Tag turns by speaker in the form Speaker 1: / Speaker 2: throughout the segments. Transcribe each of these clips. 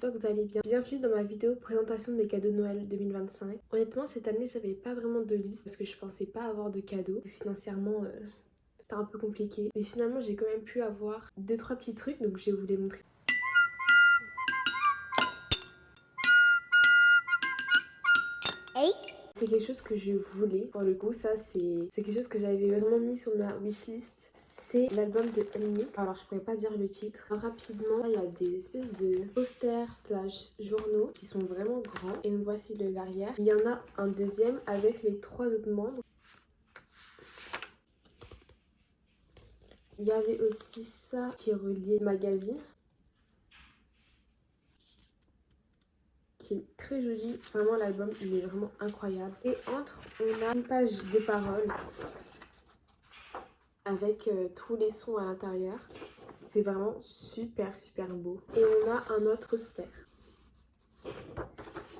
Speaker 1: j'espère que vous allez bien. Bienvenue dans ma vidéo présentation de mes cadeaux de Noël 2025. Honnêtement, cette année, j'avais pas vraiment de liste parce que je pensais pas avoir de cadeaux. Financièrement, c'était un peu compliqué. Mais finalement, j'ai quand même pu avoir 2-3 petits trucs, donc je vais vous les montrer. C'est quelque chose que je voulais. Pour le coup, ça, c'est quelque chose que j'avais vraiment mis sur ma wishlist. C'est l'album de NMIXX. Alors, je pourrais pas dire le titre. Rapidement, il y a des espèces de posters / journaux qui sont vraiment grands. Et voici l'arrière. Il y en a un deuxième avec les 3 autres membres. Il y avait aussi ça qui est relié au magazine, qui est très joli. Vraiment, l'album, il est vraiment incroyable. Et entre, on a une page de paroles avec tous les sons à l'intérieur. C'est vraiment super beau. Et on a un autre poster.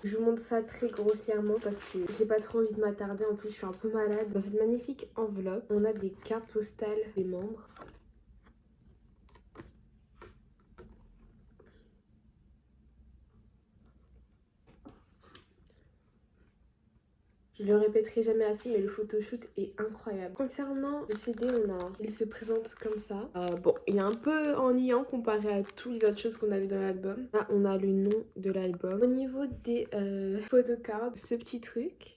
Speaker 1: Je vous montre ça très grossièrement parce que j'ai pas trop envie de m'attarder. En plus, je suis un peu malade. Dans cette magnifique enveloppe, on a des cartes postales des membres. Je le répéterai jamais assez, mais le photoshoot est incroyable. Concernant le CD, il se présente comme ça. Bon, il est un peu ennuyant comparé à toutes les autres choses qu'on avait dans l'album. Là, on a le nom de l'album. Au niveau des photocards, ce petit truc.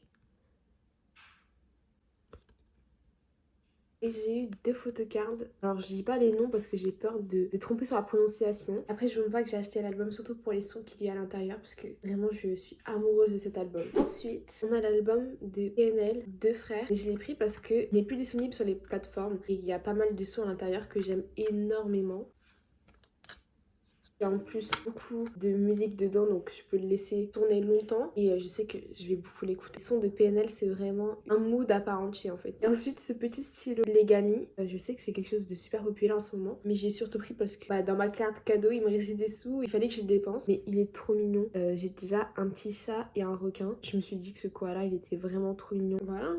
Speaker 1: Et j'ai eu 2 photocards. Alors je dis pas les noms parce que j'ai peur de tromper sur la prononciation. Après je me vois que j'ai acheté l'album surtout pour les sons qu'il y a à l'intérieur parce que vraiment je suis amoureuse de cet album. Ensuite on a l'album de PNL, 2 frères. Et je l'ai pris parce que il n'est plus disponible sur les plateformes. Et il y a pas mal de sons à l'intérieur que j'aime énormément. Il y a en plus beaucoup de musique dedans, donc je peux le laisser tourner longtemps et je sais que je vais beaucoup l'écouter. Le son de PNL, c'est vraiment un mood à part entière en fait. Et ensuite, ce petit stylo Legami, je sais que c'est quelque chose de super populaire en ce moment, mais j'ai surtout pris parce que dans ma carte cadeau, il me restait des sous, il fallait que je les dépense, mais il est trop mignon. J'ai déjà un petit chat et un requin. Je me suis dit que ce koala, il était vraiment trop mignon. Voilà.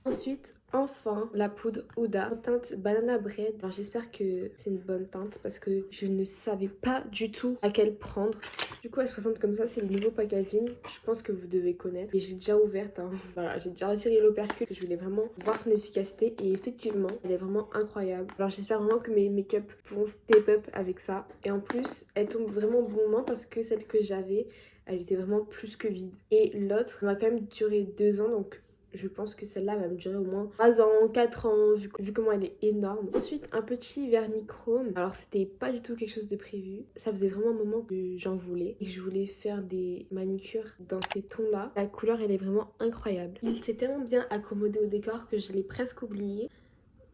Speaker 1: Ensuite, enfin, la poudre Huda en teinte Banana Bread. Alors j'espère que c'est une bonne teinte parce que je ne savais pas du tout à quelle prendre. Du coup, elle se présente comme ça, c'est le nouveau packaging. Je pense que vous devez connaître. Et j'ai déjà ouverte, hein. Voilà, j'ai déjà retiré l'opercule. Je voulais vraiment voir son efficacité et effectivement, elle est vraiment incroyable. Alors j'espère vraiment que mes make-up vont step up avec ça. Et en plus, elle tombe vraiment au bon moment parce que celle que j'avais, elle était vraiment plus que vide. Et l'autre m'a quand même duré 2 ans, donc je pense que celle-là va me durer au moins 3 ans, 4 ans, vu comment elle est énorme. Ensuite, un petit vernis chrome. Alors, c'était pas du tout quelque chose de prévu. Ça faisait vraiment un moment que j'en voulais et que je voulais faire des manicures dans ces tons-là. La couleur, elle est vraiment incroyable. Il s'est tellement bien accommodé au décor que je l'ai presque oublié.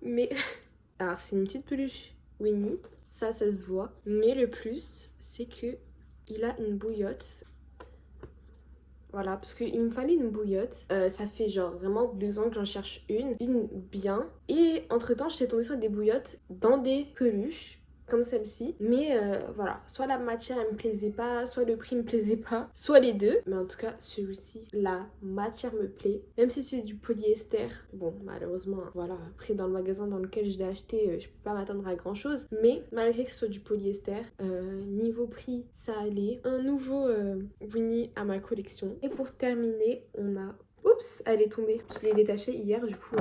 Speaker 1: Mais, alors, c'est une petite peluche Winnie. Ça se voit. Mais le plus, c'est que il a une bouillotte. Voilà, parce qu'il me fallait une bouillotte. Ça fait genre vraiment 2 ans que j'en cherche une bien. Et entre-temps, j'étais tombée sur des bouillottes dans des peluches, comme celle-ci. Mais voilà, soit la matière, elle me plaisait pas, soit le prix me plaisait pas, soit les deux. Mais en tout cas, celui-ci, la matière me plaît. Même si c'est du polyester, bon, malheureusement, voilà, après dans le magasin dans lequel je l'ai acheté, je peux pas m'attendre à grand-chose. Mais malgré que ce soit du polyester, niveau prix, ça allait. Un nouveau Winnie à ma collection. Et pour terminer, on a... Oups, elle est tombée. Je l'ai détachée hier, du coup...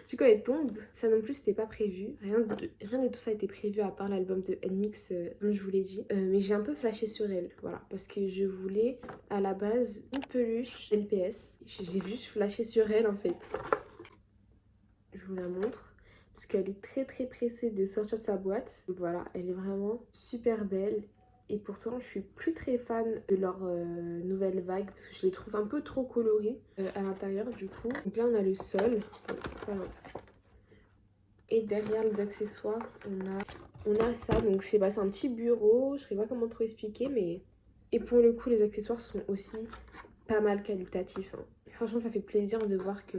Speaker 1: Du coup, elle tombe. Ça non plus, c'était pas prévu. Rien de tout ça a été prévu à part l'album de NMIXX, comme je vous l'ai dit. Mais j'ai un peu flashé sur elle, voilà. Parce que je voulais, à la base, une peluche LPS. J'ai juste flashé sur elle, en fait. Je vous la montre. Parce qu'elle est très pressée de sortir sa boîte. Donc voilà, elle est vraiment super belle. Et pourtant, je suis plus très fan de leur nouvelle vague parce que je les trouve un peu trop colorées à l'intérieur du coup. Donc là, on a le sol. Et derrière les accessoires, on a ça. Donc je sais pas, c'est un petit bureau. Je sais pas comment trop expliquer, mais... Et pour le coup, les accessoires sont aussi pas mal qualitatifs, hein. Franchement, ça fait plaisir de voir que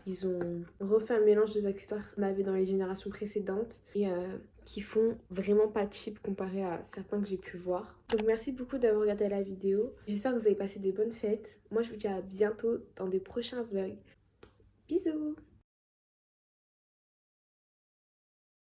Speaker 1: ils ont refait un mélange des accessoires qu'on avait dans les générations précédentes et qui font vraiment pas cheap comparé à certains que j'ai pu voir. Donc merci beaucoup d'avoir regardé la vidéo. J'espère que vous avez passé de bonnes fêtes. Moi, je vous dis à bientôt dans des prochains vlogs. Bisous!